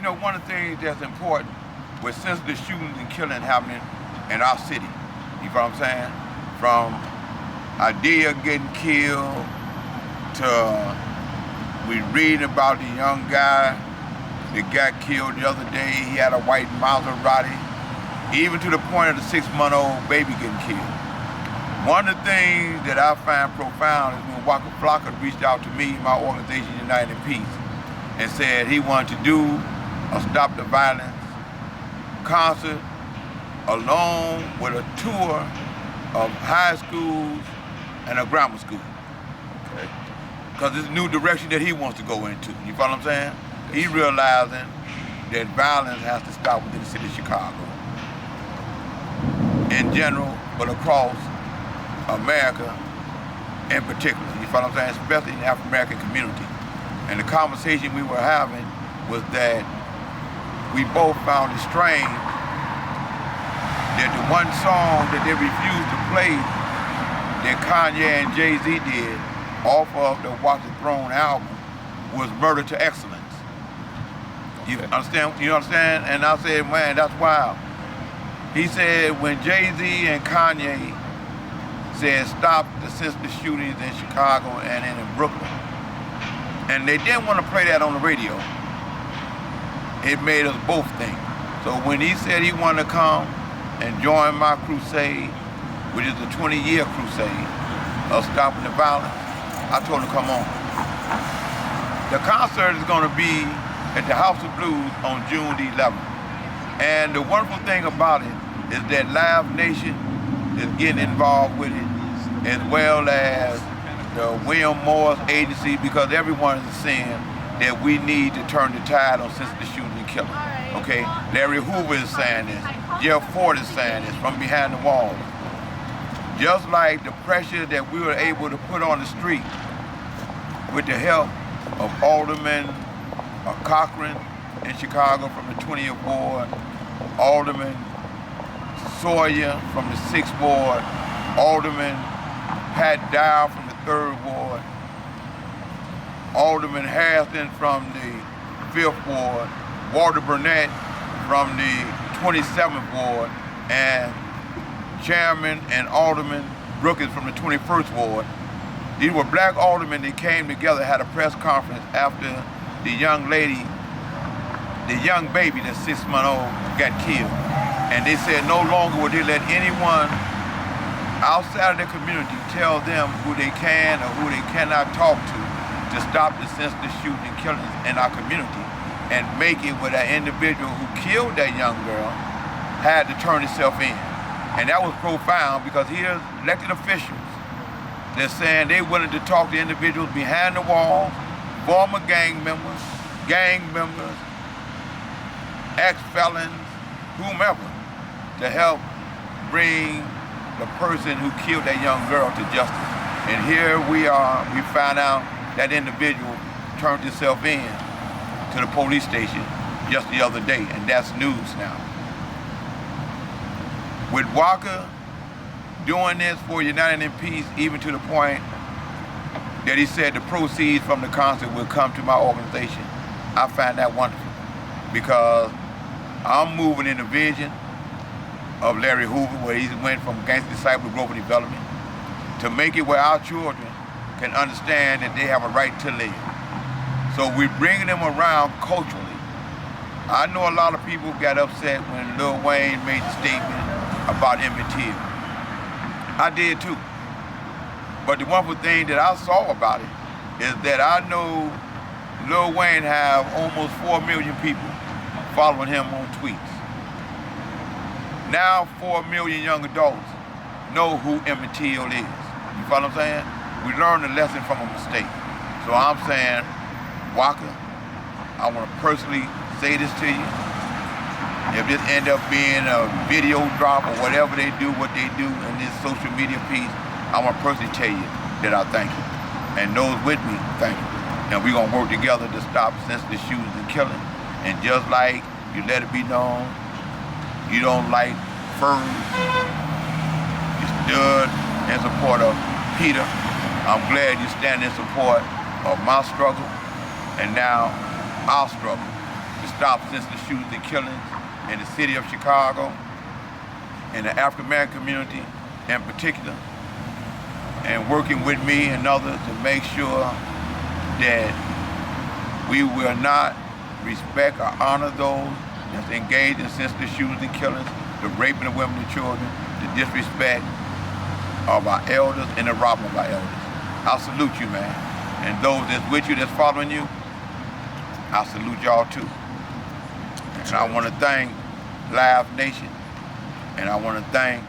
You know, one of the things that's important with senseless shootings and killing happening in our city, you know what I'm saying? From Idea getting killed to we read about the young guy that got killed the other day. He had a white Maserati, even to the point of the 6-month-old baby getting killed. One of the things that I find profound is when Waka Flocka reached out to me, my organization United in Peace, and said he wanted to do a Stop the Violence concert along with a tour of high schools and a grammar school. Okay. Because it's a new direction that he wants to go into. You follow what I'm saying? He's realizing that violence has to stop within the city of Chicago in general, but across America in particular. You follow what I'm saying? Especially in the African American community. And the conversation we were having was that we both found it strange that the one song that they refused to play that Kanye and Jay-Z did off of the Watch the Throne album was Murder to Excellence. You understand? You understand? And I said, man, that's wild. He said when Jay-Z and Kanye said stop the senseless shootings in Chicago and in Brooklyn, and they didn't want to play that on the radio, it made us both think. So when he said he wanted to come and join my crusade, which is the 20-year crusade of stopping the violence, I told him to come on. The concert is going to be at the House of Blues on June the 11th. And the wonderful thing about it is that Live Nation is getting involved with it, as well as the William Morris Agency, because everyone is saying that we need to turn the tide on senseless shooting and killing. Okay? Larry Hoover is saying this. Jeff Ford is saying this from behind the walls. Just like the pressure that we were able to put on the street with the help of Alderman Cochran in Chicago from the 20th Ward, Alderman Sawyer from the 6th Ward, Alderman Pat Dow from the 3rd Ward, Alderman Harrison from the 5th Ward, Walter Burnett from the 27th Ward, and Chairman and Alderman Brookins from the 21st Ward. These were black aldermen that came together, had a press conference after the young lady, the young baby, the 6-month-old, got killed. And they said no longer would they let anyone outside of their community tell them who they can or who they cannot talk to stop the senseless shooting and killing in our community, and make it where that individual who killed that young girl had to turn himself in. And that was profound, because here's elected officials that's saying they're willing to talk to individuals behind the walls, former gang members, ex-felons, whomever, to help bring the person who killed that young girl to justice. And here we are, we found out that individual turned himself in to the police station just the other day, and that's news now. With Waka doing this for United in Peace, even to the point that he said the proceeds from the concert will come to my organization, I find that wonderful, because I'm moving in the vision of Larry Hoover, where he went from gangster disciple to growth and development, to make it where our children can understand that they have a right to live. So we're bringing them around culturally. I know a lot of people got upset when Lil Wayne made the statement about Emmett Till. I did too. But the wonderful thing that I saw about it is that I know Lil Wayne have almost 4 million people following him on tweets. Now 4 million young adults know who Emmett Till is. You follow what I'm saying? We learned a lesson from a mistake. So I'm saying, Waka, I want to personally say this to you. If this end up being a video drop or whatever they do, what they do in this social media piece, I want to personally tell you that I thank you. And those with me, thank you. And we're going to work together to stop senseless shootings and killing. And just like you let it be known, you don't like furs, you stood in support of Peter. I'm glad you stand in support of my struggle, and now our struggle. to stop senseless shootings and killings in the city of Chicago, in the African American community in particular, and working with me and others to make sure that we will not respect or honor those that's engaged in senseless shootings and killings, the raping of women and children, the disrespect of our elders and the robbing of our elders. I salute you, man. And those that's with you, that's following you, I salute y'all too. And I want to thank Live Nation, and I want to thank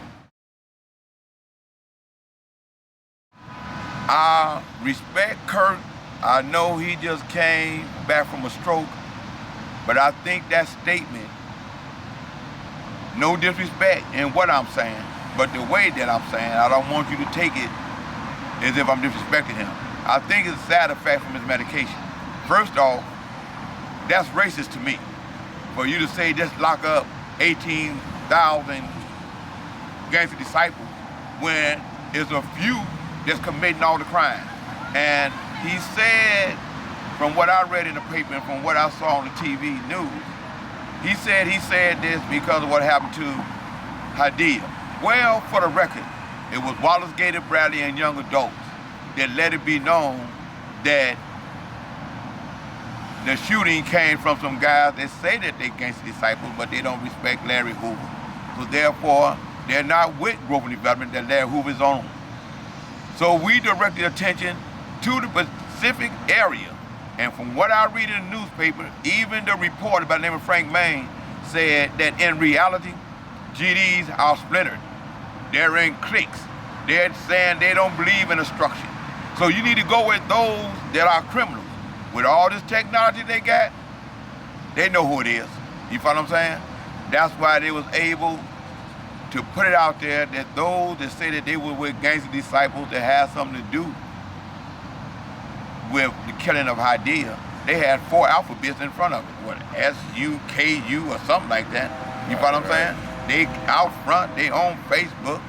I respect Kirk. I know he just came back from a stroke, but I think that statement, no disrespect in what I'm saying, but the way that I'm saying, I don't want you to take it as if I'm disrespecting him. I think it's a side effect from his medication. First off, that's racist to me. For you to say just lock up 18,000 gangster disciples when there's a few that's committing all the crime. And he said, from what I read in the paper and from what I saw on the TV news, he said this because of what happened to Hadiyah. Well, for the record, it was Wallace Gator Bradley and young adults that let it be known that the shooting came from some guys that say that they gangster disciples, but they don't respect Larry Hoover. So therefore, they're not with growth and development that Larry Hoover is on. So we directed attention to the Pacific area. And from what I read in the newspaper, even the reporter by the name of Frank Main said that in reality, GDs are splintered. They're in cliques. They're saying they don't believe in instruction. So you need to go with those that are criminals. With all this technology they got, they know who it is. You follow what I'm saying? That's why they was able to put it out there that those that say that they were with gangster disciples that had something to do with the killing of Hadiyah, they had 4 alphabets in front of it. What, S-U-K-U or something like that. You follow what I'm saying? They out front, they on Facebook.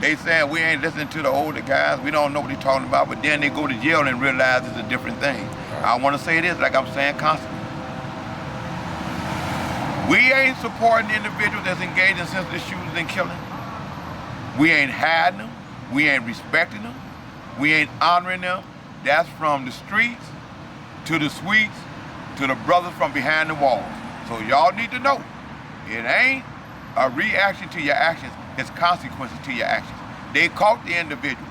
They saying we ain't listening to the older guys, we don't know what they're talking about, but then they go to jail and realize it's a different thing. I want to say this like I'm saying constantly. We ain't supporting the individuals that's engaged in senseless shootings and killing. We ain't hiding them, we ain't respecting them, we ain't honoring them. That's from the streets to the suites to the brothers from behind the walls. So y'all need to know, it ain't a reaction to your actions, it's consequences to your actions. They caught the individual,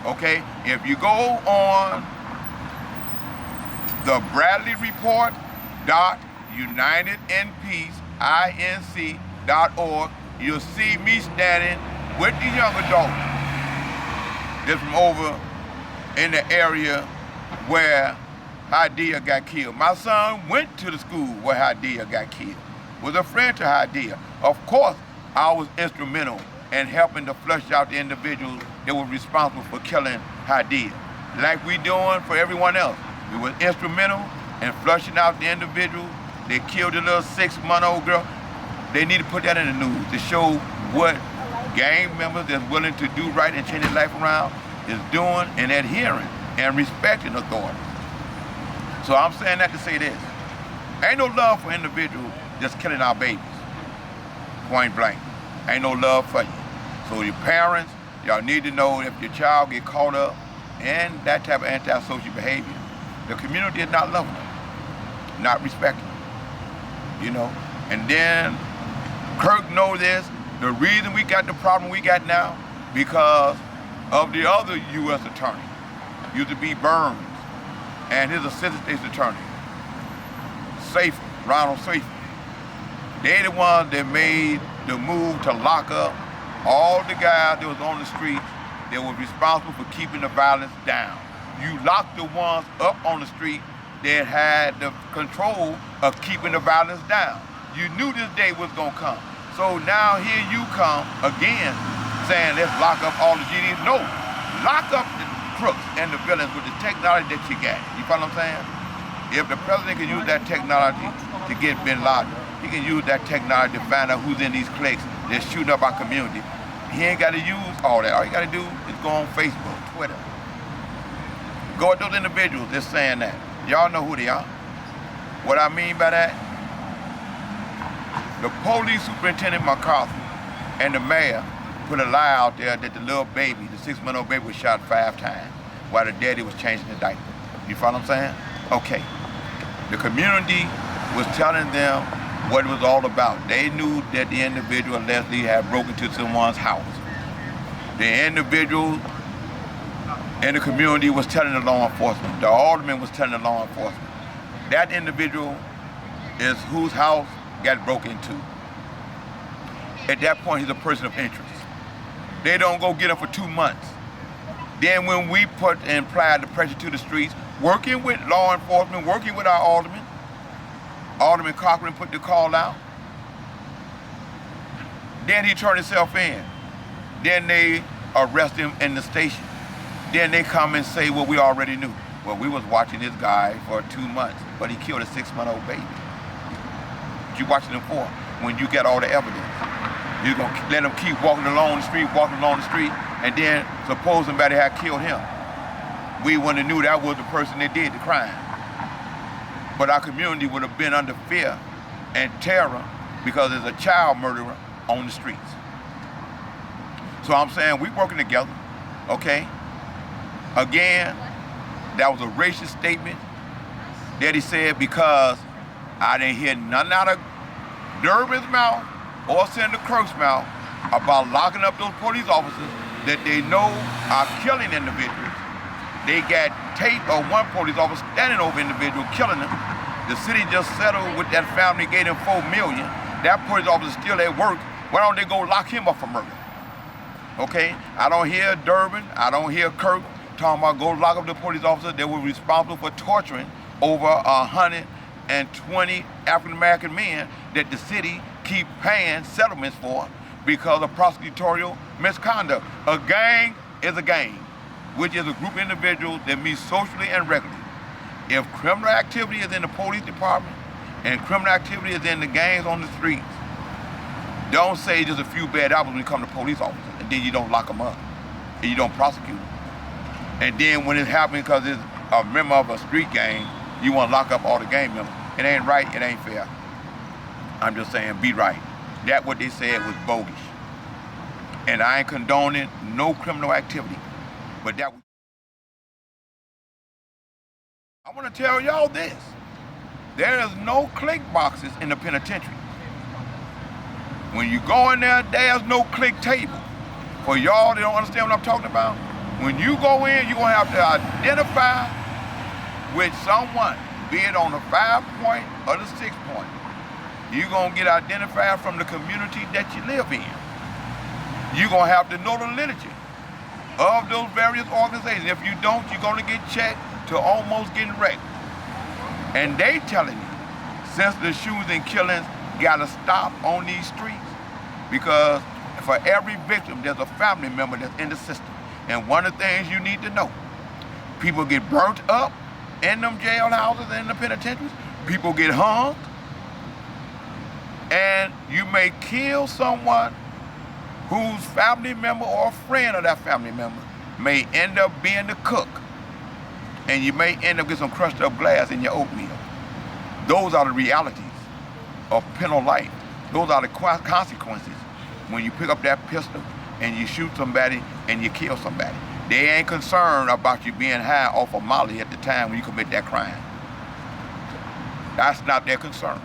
okay? If you go on the Bradley Report .unitedinpeaceinc.org, you'll see me standing with the young adults that's from over in the area where Hadiyah got killed. My son went to the school where Hadiyah got killed, was a friend to Hadiyah. Of course, I was instrumental in helping to flush out the individuals that were responsible for killing Hadiyah. Like we doing for everyone else. We were instrumental in flushing out the individuals. They killed the little 6-month-old girl. They need to put that in the news to show what gang members that's willing to do right and change their life around is doing and adhering and respecting authority. So I'm saying that to say this. Ain't no love for individuals just killing our babies. Point blank. Ain't no love for you. So your parents, y'all need to know if your child get caught up in that type of antisocial behavior, the community is not loving them, not respecting them, you know. And then Kirk know this, the reason we got the problem we got now, because of the other U.S. attorney, used to be Burns, and his assistant state's attorney, Ronald Safety. They the ones that made the move to lock up all the guys that was on the street that were responsible for keeping the violence down. You locked the ones up on the street that had the control of keeping the violence down. You knew this day was gonna come. So now here you come again saying let's lock up all the GDs. No, lock up the crooks and the villains with the technology that you got. You follow what I'm saying? If the president can use that technology to get Bin Laden, he can use that technology to find out who's in these cliques that's shooting up our community. He ain't got to use all that. All you got to do is go on Facebook, Twitter. Go at those individuals that's saying that. Y'all know who they are. What I mean by that, the police superintendent McCarthy and the mayor put a lie out there that the little baby, the 6-month-old baby, was shot 5 times while the daddy was changing the diaper. You follow what I'm saying? Okay. The community was telling them what it was all about. They knew that the individual, Leslie, had broken into someone's house. The individual in the community was telling the law enforcement. The alderman was telling the law enforcement. That individual is whose house got broken into. At that point, he's a person of interest. They don't go get him for 2 months. Then when we put and applied the pressure to the streets, working with law enforcement, working with our alderman, Alderman Cochran put the call out. Then he turned himself in. Then they arrest him in the station. Then they come and say what we already knew. Well, we was watching this guy for 2 months, but he killed a 6-month-old baby. What you watching him for? When you get all the evidence. You're gonna let him keep walking along the street, and then suppose somebody had killed him. We wouldn't have knew that was the person that did the crime. But our community would have been under fear and terror because there's a child murderer on the streets. So I'm saying we working together, okay? Again, that was a racist statement that he said because I didn't hear nothing out of Durbin's mouth or Senator Kirk's mouth about locking up those police officers that they know are killing individuals. They got tape of one police officer standing over individual, killing them. The city just settled with that family, gave them $4 million. That police officer still at work. Why don't they go lock him up for murder? Okay? I don't hear Durbin, I don't hear Kirk talking about go lock up the police officer that were responsible for torturing over 120 African-American men that the city keep paying settlements for because of prosecutorial misconduct. A gang is a gang, which is a group of individuals that meet socially and regularly. If criminal activity is in the police department and criminal activity is in the gangs on the streets, don't say just a few bad apples when you come to police officers and then you don't lock them up and you don't prosecute them. And then when it happens because it's a member of a street gang, you want to lock up all the gang members. It ain't right, it ain't fair. I'm just saying, be right. That what they said was bogus. And I ain't condoning no criminal activity. But that I want to tell y'all this. There is no click boxes in the penitentiary. When you go in there, there's no click table. For y'all that don't understand what I'm talking about, when you go in, you're going to have to identify with someone, be it on the 5-point or the 6-point. You're going to get identified from the community that you live in. You're going to have to know the lineage of those various organizations. If you don't, you're going to get checked to almost getting wrecked. And they telling you, since the shootings and killings gotta stop on these streets, because for every victim, there's a family member that's in the system. And one of the things you need to know, people get burnt up in them jailhouses and in the penitentiaries, people get hung, and you may kill someone whose family member or a friend of that family member may end up being the cook. And you may end up getting some crushed up glass in your oatmeal. Those are the realities of penal life. Those are the consequences when you pick up that pistol and you shoot somebody and you kill somebody. They ain't concerned about you being high off of Molly at the time when you commit that crime. That's not their concern.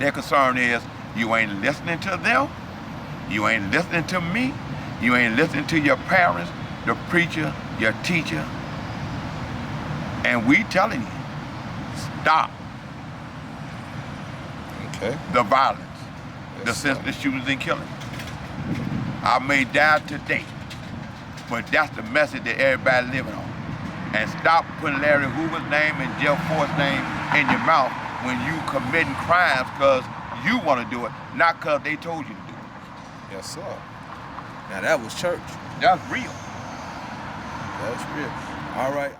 Their concern is you ain't listening to them, you ain't listening to me, you ain't listening to your parents, the preacher, your teacher. And we telling you, stop the violence, the senseless shootings and killings. I may die today, but that's the message that everybody living on. And stop putting Larry Hoover's name and Jeff Ford's name in your mouth when you committing crimes because you want to do it, not because they told you to do it. Yes, sir. Now that was church. That's real. That's real. All right.